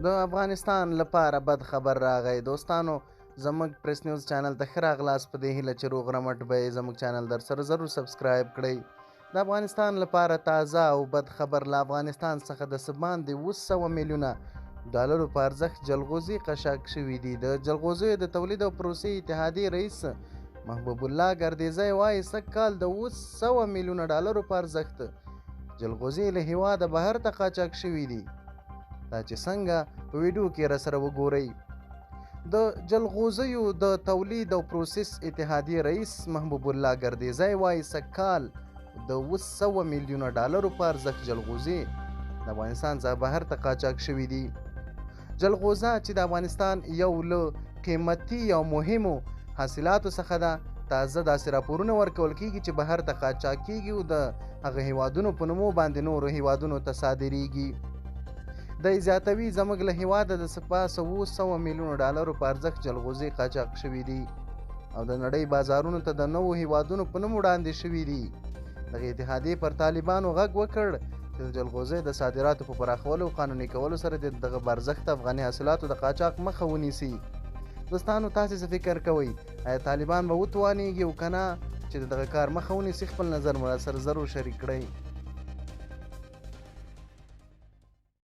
د افغانستان لپاره بد خبر راغی. دوستانو زموږ پریس نیوز چینل ته ښه راغلاست. په دې هیله چې روغ رمټ به یې زموږ چینل در سره ضرور سبسکرایب کړئ. د افغانستان لپاره تازه او بد خبر. له افغانستان څخه د څه باندې 200 میلیونه ډالرو په ارزښت جلغوزې قاچاق شوي دي. د جلغوزیو د تولید او پروسې اتحادیې رئیس محبوب الله ګردیزی وایي سږ کال د 200 میلیونه ډالرو په ارزښت جلغوزې له هیواده بهر ته قاچاق شوي دي. دا چې څنګه په ویډیو کې را سره وګورئ. د جلغوزیو د تولید او پروسس اتحادیې رئیس محبوب الله ګردیزی وایي سږ کال د 200 میلیونه ډالرو په ارزښت جلغوزې د افغانستان څخه بهر ته قاچاق شوي دي. جلغوزه چې د افغانستان یو له قیمتي او مهمو حاصلاتو څخه ده. تازه داسې راپورونه ورکول کیږي چې بهر ته قاچاق کیږي او د هغه هیوادونو په نومو باندې نورو هیوادونو ته صادریږي. د زیاتوي زموږ له هیواده د سپاسه 200 میلیونو ډالرو په ارزښت جلغوزې قاچاق شوي دي او د نړۍ بازارونو ته د نوو هیوادونو په نوم وړاندې شوي دي. دغه اتحادیې پر طالبانو غږ وکړ چې د جلغوزې د صادراتو په پراخولو او قانوني کولو سره د دغه بارزښت افغاني حاصلاتو د قاچاق مخه ونیسي. دوستانو تاسې څه فکر کوئ؟ آیا طالبان به وتوانیږي او که نه چې د دغه کار مخه ونیسي؟ خپل نظر مو راسره ضرور شریک کړئ.